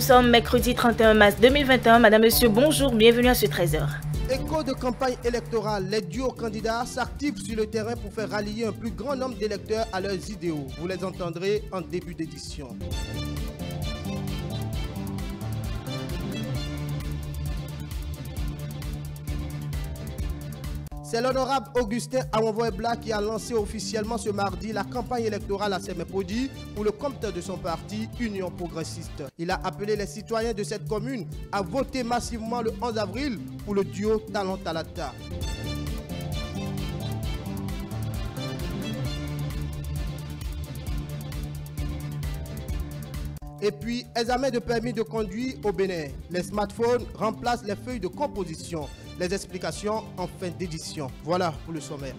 sommes mercredi 31 mars 2021. Madame, Monsieur, bonjour, bienvenue à ce 13h. Écho de campagne électorale, les duos candidats s'activent sur le terrain pour faire rallier un plus grand nombre d'électeurs à leurs idéaux. Vous les entendrez en début d'édition. C'est l'honorable Augustin Awanvoebla qui a lancé officiellement ce mardi la campagne électorale à Semepodi pour le compte de son parti Union Progressiste. Il a appelé les citoyens de cette commune à voter massivement le 11 avril pour le duo Talon Talata. Et puis, examen de permis de conduire au Bénin. Les smartphones remplacent les feuilles de composition. Les explications en fin d'édition. Voilà pour le sommaire.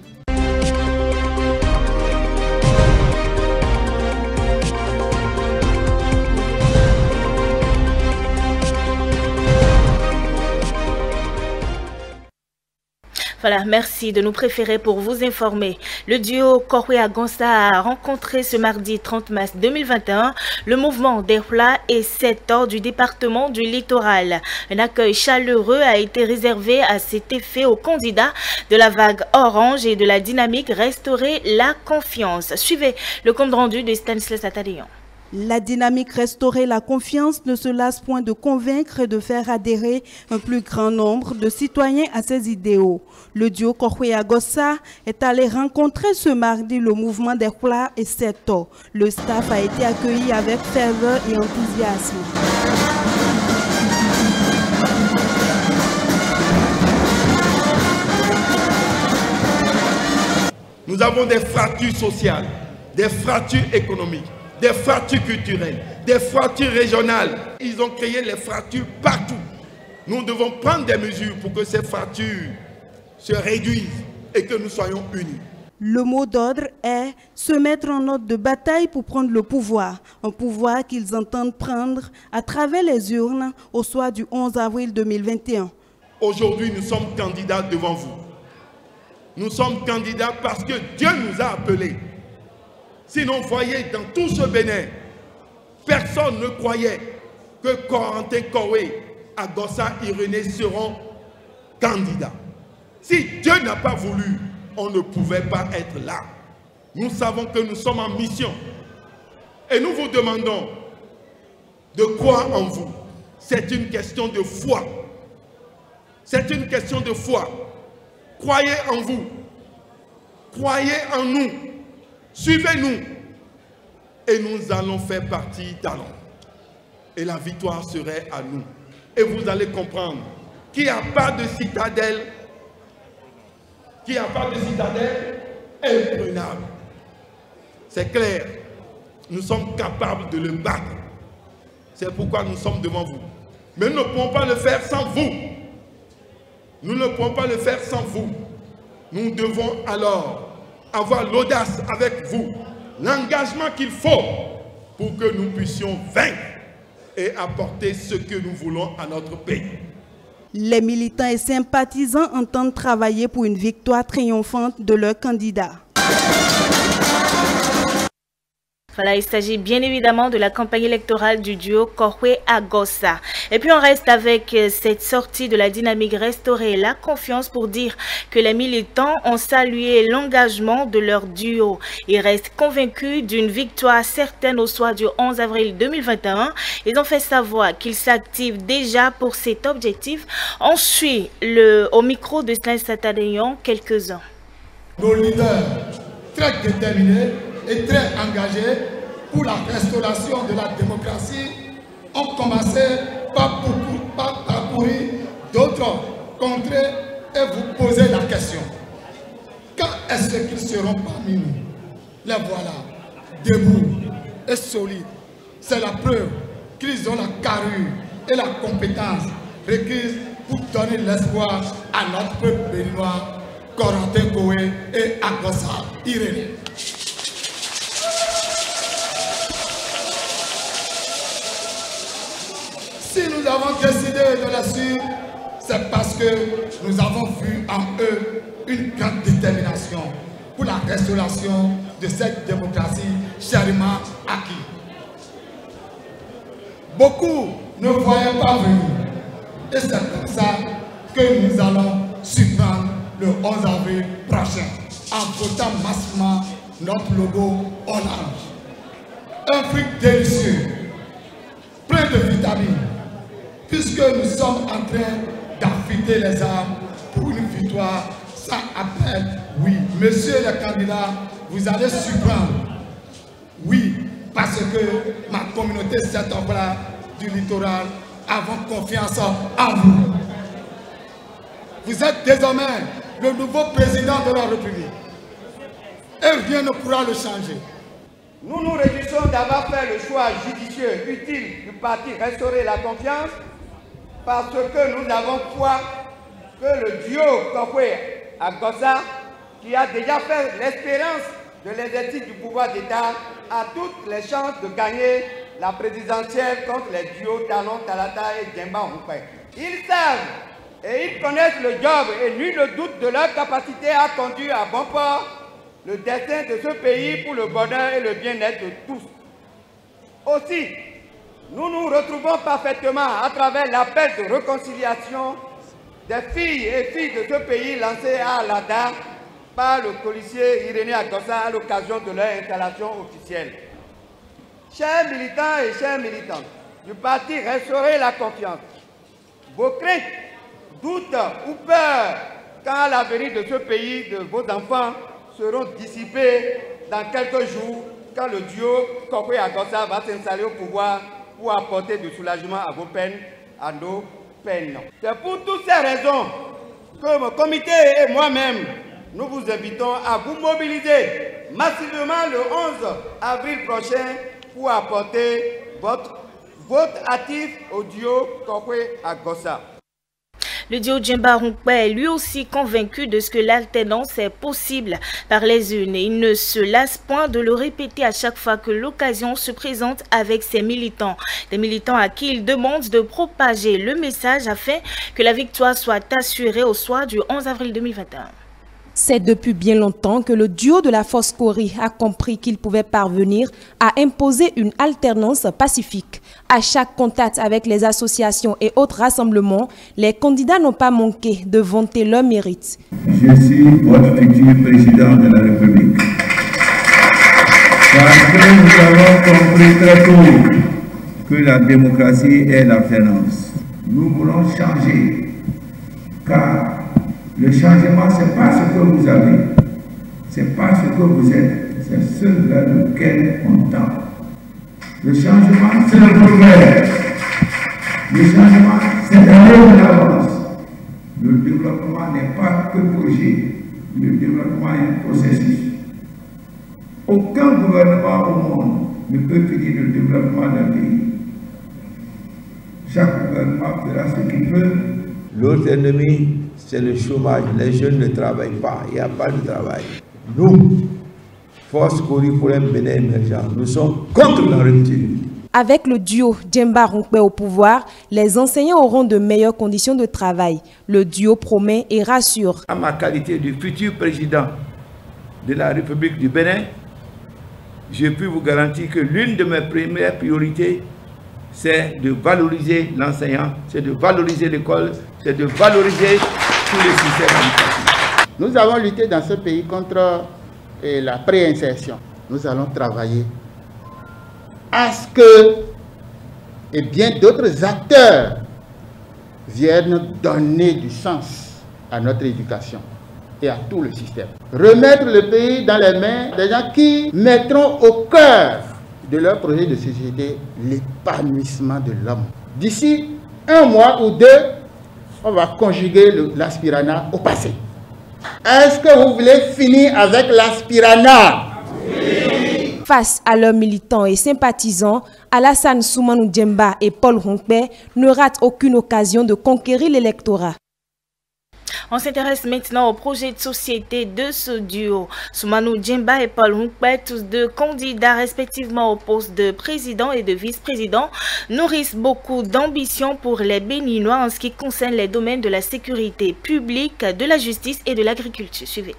Voilà, merci de nous préférer pour vous informer. Le duo Korwe-Agonsa a rencontré ce mardi 30 mars 2021 le mouvement d'Erpla et 7 ordres du département du littoral. Un accueil chaleureux a été réservé à cet effet aux candidats de la vague orange et de la dynamique Restaurer la confiance. Suivez le compte rendu de Stanislas Atadéan. La dynamique Restaurer la confiance ne se lasse point de convaincre et de faire adhérer un plus grand nombre de citoyens à ses idéaux. Le duo Korwe-Agonsa est allé rencontrer ce mardi le mouvement d'Erpla et Seto. Le staff a été accueilli avec ferveur et enthousiasme. Nous avons des fractures sociales, des fractures économiques, des fractures culturelles, des fractures régionales. Ils ont créé les fractures partout. Nous devons prendre des mesures pour que ces fractures se réduisent et que nous soyons unis. Le mot d'ordre est se mettre en ordre de bataille pour prendre le pouvoir. Un pouvoir qu'ils entendent prendre à travers les urnes au soir du 11 avril 2021. Aujourd'hui, nous sommes candidats devant vous. Nous sommes candidats parce que Dieu nous a appelés. Sinon, voyez, dans tout ce Bénin, personne ne croyait que Corentin Korwe-Agonsa Irénée seront candidats. Si Dieu n'a pas voulu, on ne pouvait pas être là. Nous savons que nous sommes en mission. Et nous vous demandons de croire en vous. C'est une question de foi. C'est une question de foi. Croyez en vous. Croyez en nous. Suivez-nous et nous allons faire partie d'Alon. Et la victoire serait à nous. Et vous allez comprendre qu'il n'y a pas de citadelle, imprenable. C'est clair. Nous sommes capables de le battre. C'est pourquoi nous sommes devant vous. Mais nous ne pouvons pas le faire sans vous. Nous ne pouvons pas le faire sans vous. Nous devons alors avoir l'audace avec vous, l'engagement qu'il faut pour que nous puissions vaincre et apporter ce que nous voulons à notre pays. Les militants et sympathisants entendent travailler pour une victoire triomphante de leur candidat. Voilà, il s'agit bien évidemment de la campagne électorale du duo Korwe-Agonsa. Et puis on reste avec cette sortie de la dynamique Restaurer la confiance pour dire que les militants ont salué l'engagement de leur duo. Ils restent convaincus d'une victoire certaine au soir du 11 avril 2021. Ils ont fait savoir qu'ils s'activent déjà pour cet objectif. On suit au micro de Stanislas Atadéan quelques-uns. Nos leaders très déterminés et très engagés pour la restauration de la démocratie ont commencé par parcourir d'autres contrées et vous poser la question. Quand est-ce qu'ils seront parmi nous? Les voilà, debout et solides. C'est la preuve qu'ils ont la carrure et la compétence requises pour donner l'espoir à notre peuple béninois, Corentin Korwe-Agonsa Irénée. Si nous avons décidé de la suivre, c'est parce que nous avons vu en eux une grande détermination pour la restauration de cette démocratie chèrement acquise. Beaucoup ne voyaient pas venir. Et c'est comme ça que nous allons surprendre le 11 avril prochain en votant massivement notre logo orange. Un fruit délicieux, plein de vitamines, puisque nous sommes en train d'affûter les armes pour une victoire sans appel. Oui, messieurs les candidats, vous allez surprendre. Oui, parce que ma communauté cette là du littoral avons confiance en vous. Vous êtes désormais le nouveau président de la République et rien ne pourra le changer. Nous nous réjouissons d'avoir fait le choix judicieux, utile du parti Restaurer la confiance parce que nous avons foi que le duo Kohoué-Agossa, qui a déjà fait l'expérience de l'exercice du pouvoir d'État, a toutes les chances de gagner la présidentielle contre les duos Talon Talata et Djemba Hunkwe. Ils savent et ils connaissent le job et nul ne doute de leur capacité à conduire à bon port le destin de ce pays pour le bonheur et le bien-être de tous. Aussi, nous nous retrouvons parfaitement à travers l'appel de réconciliation des filles et filles de ce pays lancé à Alada par le policier Irénée Agossa à l'occasion de leur installation officielle. Chers militants et chères militantes du parti Restaurer la confiance, vos craintes, doutes ou peurs quant à l'avenir de ce pays, de vos enfants, seront dissipés dans quelques jours quand le duo Kohoué-Agossa va s'installer au pouvoir pour apporter du soulagement à vos peines, à nos peines. C'est pour toutes ces raisons que mon comité et moi-même, nous vous invitons à vous mobiliser massivement le 11 avril prochain pour apporter votre vote actif au duo Kohoué-Agossa. Le duo Djemba Hunkwe est lui aussi convaincu de ce que l'alternance est possible par les urnes et il ne se lasse point de le répéter à chaque fois que l'occasion se présente avec ses militants. Des militants à qui il demande de propager le message afin que la victoire soit assurée au soir du 11 avril 2021. C'est depuis bien longtemps que le duo de la Force Kori a compris qu'il pouvait parvenir à imposer une alternance pacifique. À chaque contact avec les associations et autres rassemblements, les candidats n'ont pas manqué de vanter leur mérite. Je suis votre futur président de la République. Parce que nous avons compris très tôt que la démocratie est l'alternance. Nous voulons changer, car le changement, ce n'est pas ce que vous avez, ce n'est pas ce que vous êtes, c'est ce vers lequel on tend. Le changement, c'est le progrès. Le changement, c'est d'aller de l'avance. Le développement n'est pas que projet, le développement est un processus. Aucun gouvernement au monde ne peut finir le développement d'un pays. Chaque gouvernement fera ce qu'il peut. L'autre ennemi, c'est le chômage. Les jeunes ne travaillent pas, il n'y a pas de travail. Nous, Force Kori pour un Bénin émergent, nous sommes contre la rupture. Avec le duo Djemba Hunkwe au pouvoir, les enseignants auront de meilleures conditions de travail. Le duo promet et rassure. À ma qualité de futur président de la République du Bénin, je peux vous garantir que l'une de mes premières priorités, c'est de valoriser l'enseignant, c'est de valoriser l'école, c'est de valoriser tous les systèmes éducatifs. Nous avons lutté dans ce pays contre la préinsertion. Nous allons travailler à ce que bien d'autres acteurs viennent donner du sens à notre éducation et à tout le système. Remettre le pays dans les mains des gens qui mettront au cœur de leur projet de société l'épanouissement de l'homme. D'ici un mois ou deux, on va conjuguer l'aspirana au passé. Est-ce que vous voulez finir avec l'aspirana? Oui. Face à leurs militants et sympathisants, Alassane Soumanou Djemba et Paul Hunkwe ne ratent aucune occasion de conquérir l'électorat. On s'intéresse maintenant au projet de société de ce duo. Soumanou Djemba et Paul Hunkwe, tous deux candidats respectivement au poste de président et de vice-président, nourrissent beaucoup d'ambition pour les Béninois en ce qui concerne les domaines de la sécurité publique, de la justice et de l'agriculture. Suivez.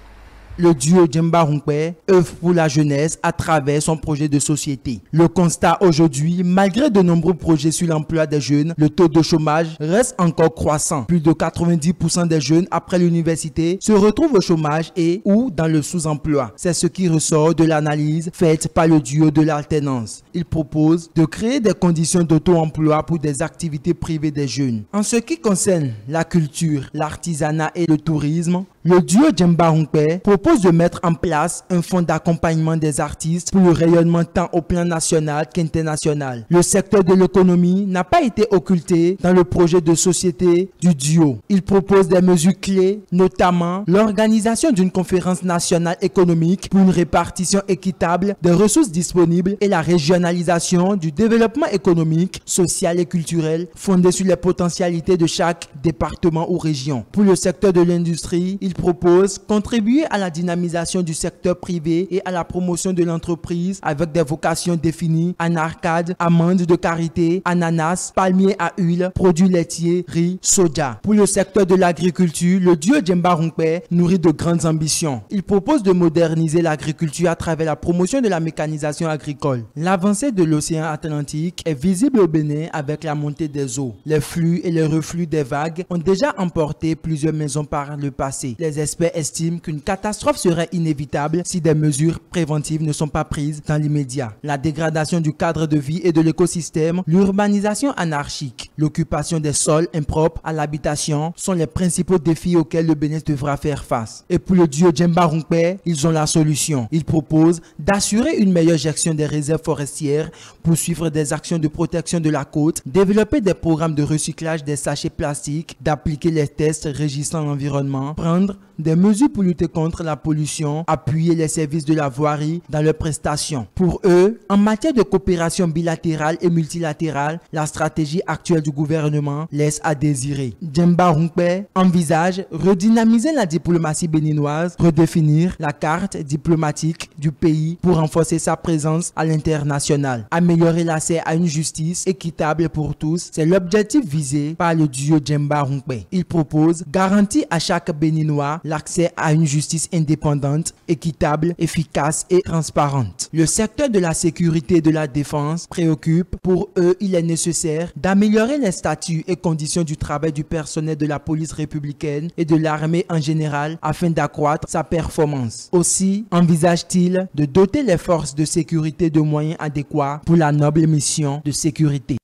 Le duo Djemba Runkwe œuvre pour la jeunesse à travers son projet de société. Le constat aujourd'hui, malgré de nombreux projets sur l'emploi des jeunes, le taux de chômage reste encore croissant. Plus de 90% des jeunes après l'université se retrouvent au chômage et ou dans le sous-emploi. C'est ce qui ressort de l'analyse faite par le duo de l'alternance. Il propose de créer des conditions d'auto-emploi pour des activités privées des jeunes. En ce qui concerne la culture, l'artisanat et le tourisme, le duo Djemba Runkwe propose de mettre en place un fonds d'accompagnement des artistes pour le rayonnement tant au plan national qu'international. Le secteur de l'économie n'a pas été occulté dans le projet de société du duo. Il propose des mesures clés, notamment l'organisation d'une conférence nationale économique pour une répartition équitable des ressources disponibles et la régionalisation du développement économique, social et culturel fondé sur les potentialités de chaque département ou région. Pour le secteur de l'industrie, il propose contribuer à la dynamisation du secteur privé et à la promotion de l'entreprise avec des vocations définies en arcade, amandes de karité, ananas, palmiers à huile, produits laitiers, riz, soja. Pour le secteur de l'agriculture, le duo Djemba Runkwe nourrit de grandes ambitions. Il propose de moderniser l'agriculture à travers la promotion de la mécanisation agricole. L'avancée de l'océan Atlantique est visible au Bénin avec la montée des eaux. Les flux et les reflux des vagues ont déjà emporté plusieurs maisons par le passé. Les experts estiment qu'une catastrophe serait inévitable si des mesures préventives ne sont pas prises dans l'immédiat. La dégradation du cadre de vie et de l'écosystème, l'urbanisation anarchique, l'occupation des sols impropres à l'habitation sont les principaux défis auxquels le Bénin devra faire face. Et pour le duo Djemba Runkwe, ils ont la solution. Ils proposent d'assurer une meilleure gestion des réserves forestières, poursuivre des actions de protection de la côte, développer des programmes de recyclage des sachets plastiques, d'appliquer les tests régissant l'environnement, prendre des mesures pour lutter contre la pollution, appuyer les services de la voirie dans leurs prestations. Pour eux, en matière de coopération bilatérale et multilatérale, la stratégie actuelle du gouvernement laisse à désirer. Djemba Runkwe envisage redynamiser la diplomatie béninoise, redéfinir la carte diplomatique du pays pour renforcer sa présence à l'international, améliorer l'accès à une justice équitable pour tous. C'est l'objectif visé par le duo Djemba Runkwe. Il propose garantir à chaque Béninois l'accès à une justice indépendante, équitable, efficace et transparente. Le secteur de la sécurité et de la défense préoccupe. Pour eux, il est nécessaire d'améliorer les statuts et conditions du travail du personnel de la police républicaine et de l'armée en général afin d'accroître sa performance. Aussi, envisage-t-il de doter les forces de sécurité de moyens adéquats pour la noble mission de sécurité.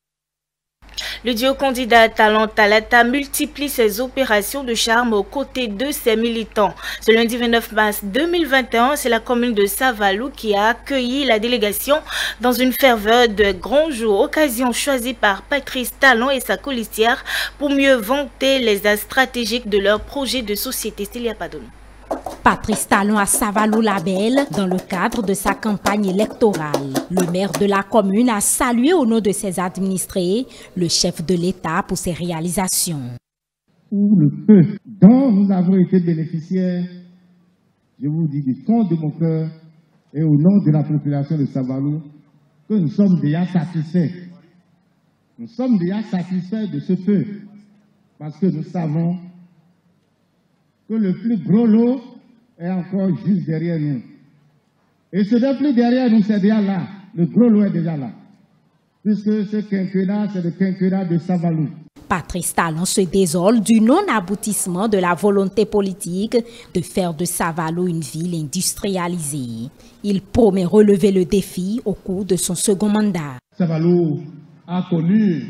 Le duo candidat Talent Talata multiplie ses opérations de charme aux côtés de ses militants. Ce lundi 29 mars 2021, c'est la commune de Savalou qui a accueilli la délégation dans une ferveur de grand jour, occasion choisie par Patrice Talon et sa colistière pour mieux vanter les axes stratégiques de leur projet de société. Célia Padono. Patrice Talon à Savalou-Labelle dans le cadre de sa campagne électorale. Le maire de la commune a salué au nom de ses administrés le chef de l'État pour ses réalisations. Pour le peu dont nous avons été bénéficiaires, je vous dis du fond de mon cœur et au nom de la population de Savalou, que nous sommes déjà satisfaits. Nous sommes déjà satisfaits de ce peu parce que nous savons que le plus gros lot est encore juste derrière nous. Et ce n'est plus derrière nous, c'est déjà là. Le gros lot est déjà là. Puisque ce quinquennat, c'est le quinquennat de Savalou. Patrice Talon se désole du non-aboutissement de la volonté politique de faire de Savalou une ville industrialisée. Il promet relever le défi au cours de son second mandat. Savalou a connu,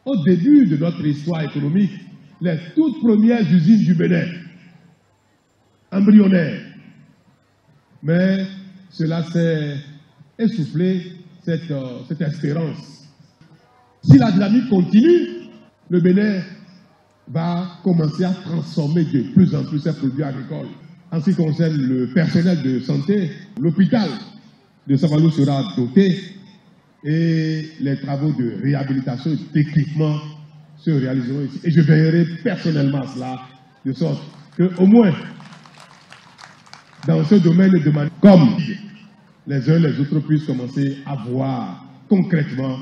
au début de notre histoire économique, les toutes premières usines du Bénin. Embryonnaire. Mais cela s'est essoufflé, cette espérance. Si la dynamique continue, le Bénin va commencer à transformer de plus en plus ses produits agricoles. En ce qui concerne le personnel de santé, l'hôpital de Savalou sera doté et les travaux de réhabilitation et d'équipement se réaliseront ici. Et je veillerai personnellement à cela, de sorte qu'au moins, dans ce domaine de manière comme les uns les autres puissent commencer à voir concrètement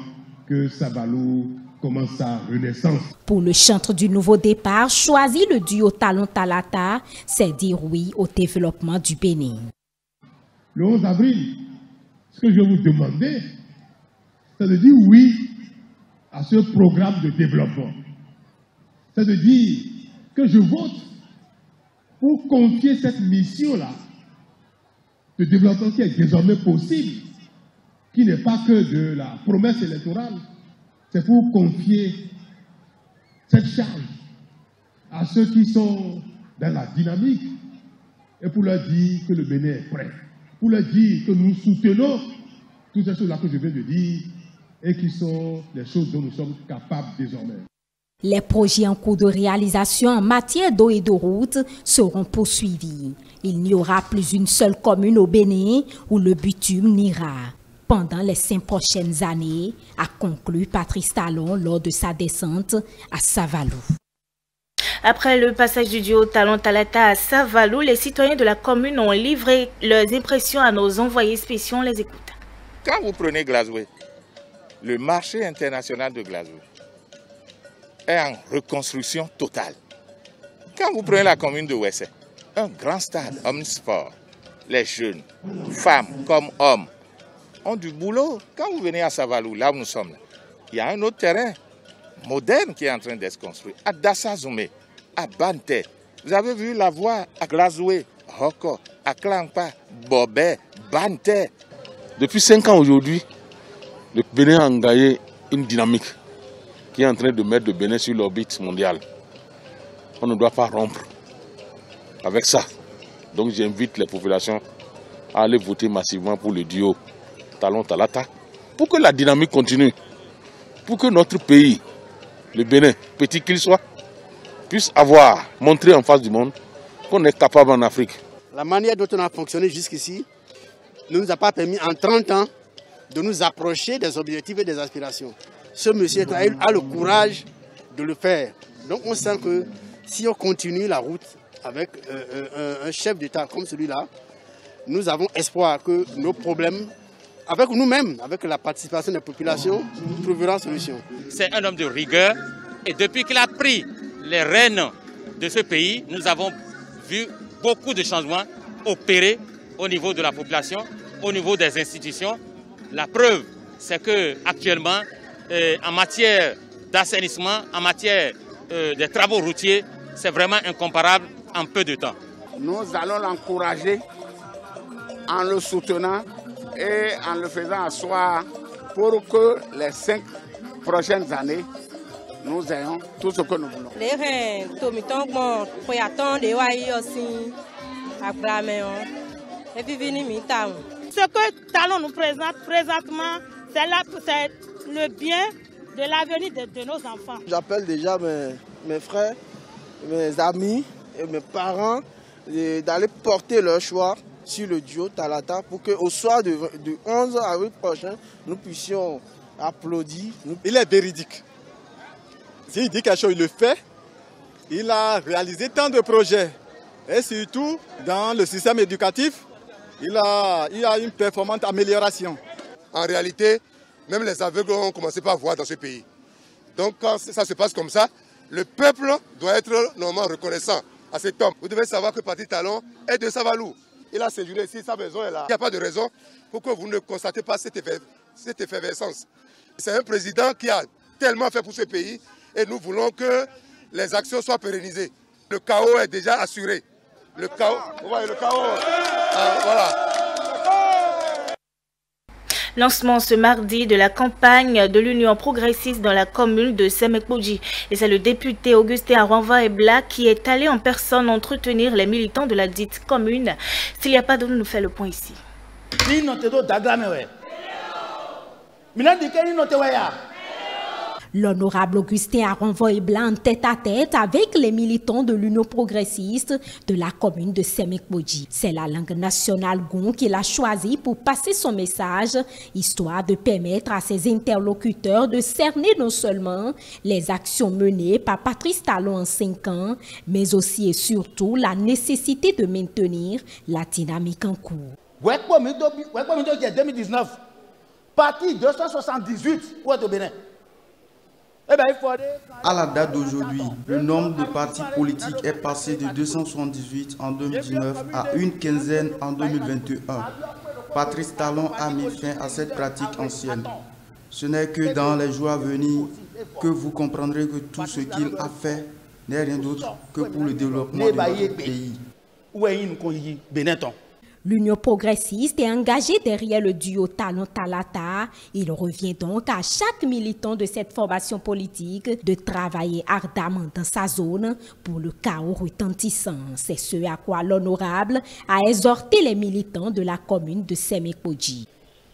que Savalou commence sa renaissance. Pour le chantre du nouveau départ, choisir le duo Talon Talata, c'est dire oui au développement du Bénin. Le 11 avril, ce que je vais vous demander, c'est de dire oui à ce programme de développement. C'est de dire que je vote pour confier cette mission-là de développement qui est désormais possible, qui n'est pas que de la promesse électorale, c'est pour confier cette charge à ceux qui sont dans la dynamique et pour leur dire que le Bénin est prêt, pour leur dire que nous soutenons toutes ces choses-là que je viens de dire et qui sont les choses dont nous sommes capables désormais. Les projets en cours de réalisation en matière d'eau et de route seront poursuivis. Il n'y aura plus une seule commune au Bénin où le bitume n'ira pendant les 5 prochaines années, a conclu Patrice Talon lors de sa descente à Savalou. Après le passage du duo Talon Talata à Savalou, les citoyens de la commune ont livré leurs impressions à nos envoyés spéciaux. On les écoute. Quand vous prenez Glazoué, le marché international de Glazoué est en reconstruction totale. Quand vous prenez la commune de Ouessé, un grand stade omnisport, les jeunes, femmes comme hommes, ont du boulot. Quand vous venez à Savalou, là où nous sommes, il y a un autre terrain moderne qui est en train d'être construit. À Dassazoumé, à Bante, vous avez vu la voie à Glazoué, Hoko, à Klankpa, Bobé, Bante. Depuis 5 ans aujourd'hui, le Bénin a engagé une dynamique qui est en train de mettre le Bénin sur l'orbite mondiale. On ne doit pas rompre avec ça. Donc j'invite les populations à aller voter massivement pour le duo Talon Talata, pour que la dynamique continue, pour que notre pays, le Bénin, petit qu'il soit, puisse montrer en face du monde qu'on est capable en Afrique. La manière dont on a fonctionné jusqu'ici ne nous a pas permis en 30 ans de nous approcher des objectifs et des aspirations. Ce monsieur a le courage de le faire. Donc on sent que si on continue la route avec un chef d'État comme celui-là, nous avons espoir que nos problèmes, avec nous-mêmes, avec la participation des populations, trouveront solution. C'est un homme de rigueur et depuis qu'il a pris les rênes de ce pays, nous avons vu beaucoup de changements opérés au niveau de la population, au niveau des institutions. La preuve, c'est qu'actuellement, en matière d'assainissement, en matière des travaux routiers, c'est vraiment incomparable en peu de temps. Nous allons l'encourager en le soutenant et en le faisant asseoir pour que les 5 prochaines années, nous ayons tout ce que nous voulons. Ce que Talon nous présente présentement, c'est le bien de l'avenir de nos enfants. J'appelle déjà mes frères, mes amis et mes parents d'aller porter leur choix sur le duo Talata pour qu'au soir du 11 avril prochain, nous puissions applaudir. Il est véridique. S'il dit quelque chose, il le fait. Il a réalisé tant de projets. Et surtout, dans le système éducatif, il a une performante amélioration. En réalité, même les aveugles ont commencé par voir dans ce pays. Donc quand ça se passe comme ça, le peuple doit être normalement reconnaissant à cet homme. Vous devez savoir que Patrice Talon est de Savalou. Il a séjourné ici, sa maison est là. Il n'y a pas de raison pour que vous ne constatez pas cette effervescence. C'est un président qui a tellement fait pour ce pays et nous voulons que les actions soient pérennisées. Le chaos est déjà assuré. Le chaos, voilà. Lancement ce mardi de la campagne de l'Union progressiste dans la commune de Semekboji. Et c'est le député Augustin Aranva-Ebla qui est allé en personne entretenir les militants de la dite commune. S'il n'y a pas de nous fait le point ici. L'honorable Augustin Aranva-Ebla en tête-à-tête avec les militants de l'Union progressiste de la commune de Semekboji. C'est la langue nationale Gon qu'il a choisie pour passer son message, histoire de permettre à ses interlocuteurs de cerner non seulement les actions menées par Patrice Talon en 5 ans, mais aussi et surtout la nécessité de maintenir la dynamique en cours. 2019, parti 278, où est au Bénin? À la date d'aujourd'hui, le nombre de partis politiques est passé de 278 en 2019 à une quinzaine en 2021. Patrice Talon a mis fin à cette pratique ancienne. Ce n'est que dans les jours à venir que vous comprendrez que tout ce qu'il a fait n'est rien d'autre que pour le développement de notre pays. L'Union progressiste est engagée derrière le duo Talon-Talata. Il revient donc à chaque militant de cette formation politique de travailler ardemment dans sa zone pour le chaos retentissant. C'est ce à quoi l'honorable a exhorté les militants de la commune de Sémékodji.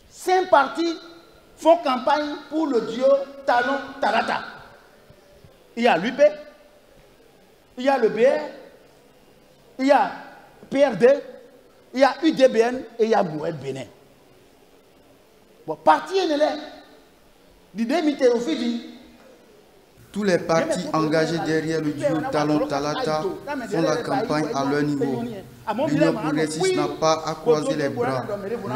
5 partis font campagne pour le duo Talon-Talata. Il y a l'UP, il y a le BR, il y a PRD, il y a UDBN et il y a Moued Bénin. Bon, parti tous les partis engagés derrière le duo Talon-Talata font la campagne à leur niveau. L'Union progressiste n'a pas à croiser les bras.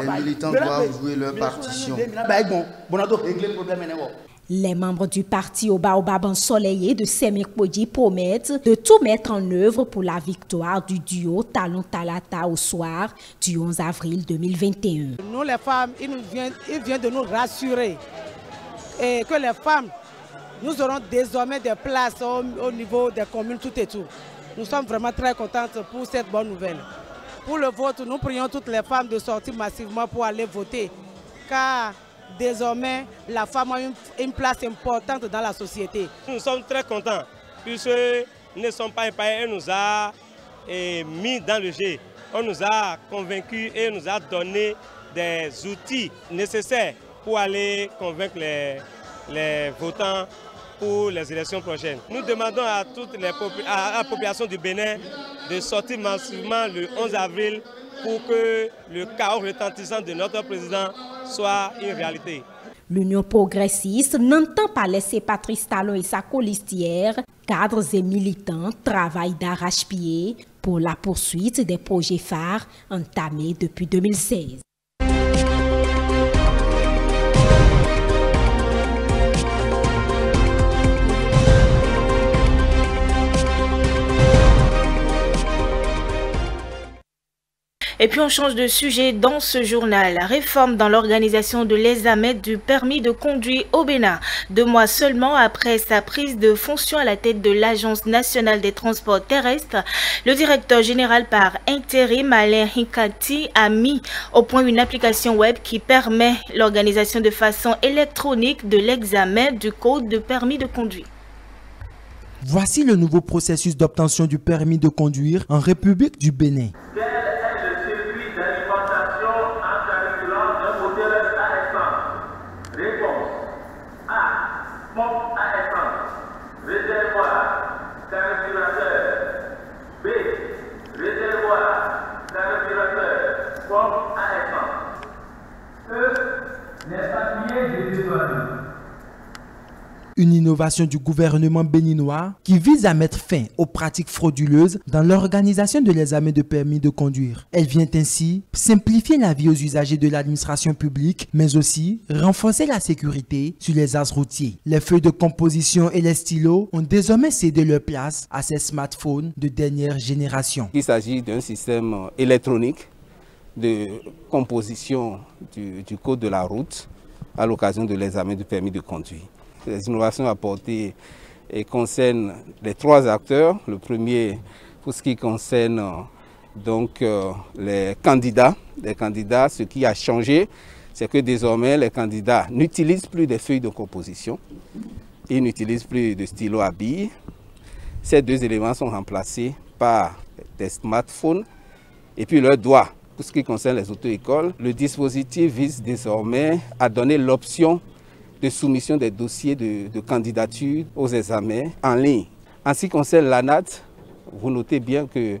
Les militants doivent jouer leur partition. Les membres du parti au Baobab ensoleillé de Sémékodji promettent de tout mettre en œuvre pour la victoire du duo Talon-Talata au soir du 11 avril 2021. Nous les femmes, il vient de nous rassurer et que les femmes, nous aurons désormais des places au niveau des communes, tout et tout. Nous sommes vraiment très contentes pour cette bonne nouvelle. Pour le vote, nous prions toutes les femmes de sortir massivement pour aller voter, car désormais, la femme a une place importante dans la société. Nous sommes très contents, puisque nous ne sommes pas épargnés, elle nous a mis dans le jeu. On nous a convaincus et nous a donné des outils nécessaires pour aller convaincre les votants pour les élections prochaines. Nous demandons à la population du Bénin de sortir massivement le 11 avril pour que le chaos retentissant de notre président soit une réalité. L'Union progressiste n'entend pas laisser Patrice Talon et sa colistière, cadres et militants, travaillent d'arrache-pied pour la poursuite des projets phares entamés depuis 2016. Et puis on change de sujet dans ce journal. La réforme dans l'organisation de l'examen du permis de conduire au Bénin. 2 mois seulement après sa prise de fonction à la tête de l'Agence nationale des transports terrestres, le directeur général par intérim Alain Hinkati a mis au point une application web qui permet l'organisation de façon électronique de l'examen du code de permis de conduire. Voici le nouveau processus d'obtention du permis de conduire en République du Bénin. Une innovation du gouvernement béninois qui vise à mettre fin aux pratiques frauduleuses dans l'organisation de l'examen de permis de conduire. Elle vient ainsi simplifier la vie aux usagers de l'administration publique, mais aussi renforcer la sécurité sur les axes routiers. Les feuilles de composition et les stylos ont désormais cédé leur place à ces smartphones de dernière génération. Il s'agit d'un système électronique de composition du code de la route à l'occasion de l'examen du permis de conduire. Les innovations apportées concernent les 3 acteurs. Le premier, pour ce qui concerne donc les candidats. Ce qui a changé, c'est que désormais les candidats n'utilisent plus des feuilles de composition. Ils n'utilisent plus de stylo à billes. Ces 2 éléments sont remplacés par des smartphones et puis leurs doigts. Pour ce qui concerne les auto-écoles, le dispositif vise désormais à donner l'option de soumission des dossiers de candidature aux examens en ligne. En ce qui concerne l'ANAT, vous notez bien que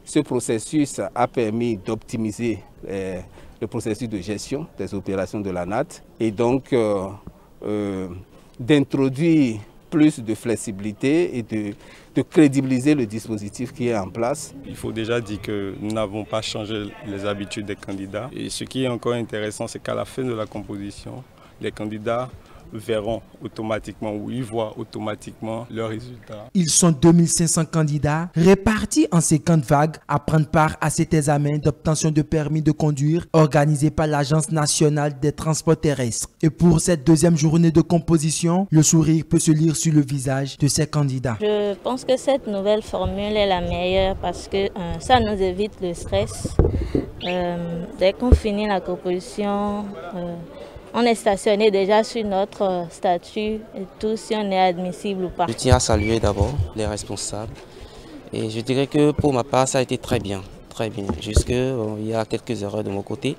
ce processus a permis d'optimiser le processus de gestion des opérations de l'ANAT et donc d'introduire plus de flexibilité et de crédibiliser le dispositif qui est en place. Il faut déjà dire que nous n'avons pas changé les habitudes des candidats. Et ce qui est encore intéressant, c'est qu'à la fin de la composition, les candidats verront automatiquement ou ils voient automatiquement leurs résultats. Ils sont 2500 candidats répartis en 50 vagues à prendre part à cet examen d'obtention de permis de conduire organisé par l'Agence nationale des transports terrestres. Et pour cette deuxième journée de composition, le sourire peut se lire sur le visage de ces candidats. Je pense que cette nouvelle formule est la meilleure parce que ça nous évite le stress. Dès qu'on finit la composition, on est stationné déjà sur notre statut et tout, si on est admissible ou pas. Je tiens à saluer d'abord les responsables et je dirais que pour ma part ça a été très bien. Jusque il y a quelques erreurs de mon côté.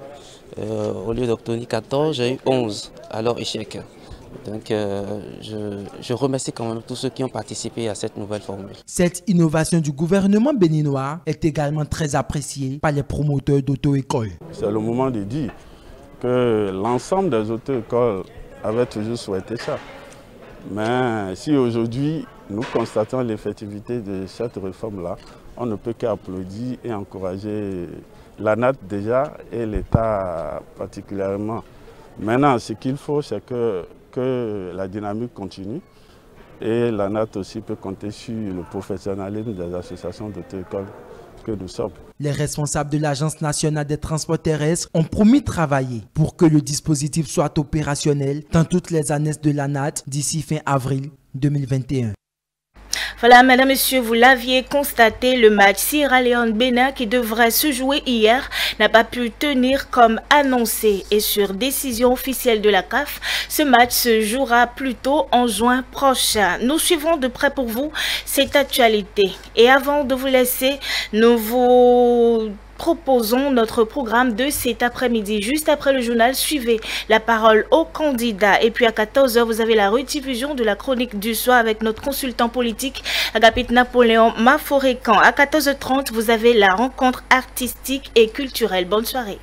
Au lieu d'obtenir 14, j'ai eu 11, alors échec. Donc je remercie quand même tous ceux qui ont participé à cette nouvelle formule. Cette innovation du gouvernement béninois est également très appréciée par les promoteurs d'auto-écoles. C'est le moment de dire que l'ensemble des auto-écoles avaient toujours souhaité ça. Mais si aujourd'hui nous constatons l'effectivité de cette réforme-là, on ne peut qu'applaudir et encourager l'ANAT déjà et l'État particulièrement. Maintenant, ce qu'il faut, c'est que la dynamique continue et l'ANAT aussi peut compter sur le professionnalisme des associations d'auto-écoles que nous sommes. Les responsables de l'Agence nationale des transports terrestres ont promis de travailler pour que le dispositif soit opérationnel dans toutes les annexes de l'ANAT d'ici fin avril 2021. Voilà, mesdames, messieurs, vous l'aviez constaté, le match Sierra Leone-Bénin qui devrait se jouer hier n'a pas pu tenir comme annoncé. Et sur décision officielle de la CAF, ce match se jouera plutôt en juin prochain. Nous suivrons de près pour vous cette actualité. Et avant de vous laisser, nous vous proposons notre programme de cet après-midi. Juste après le journal, suivez la parole aux candidats. Et puis à 14h, vous avez la rediffusion de la chronique du soir avec notre consultant politique, Agapit Napoléon Maforécan. À 14h30, vous avez la rencontre artistique et culturelle. Bonne soirée.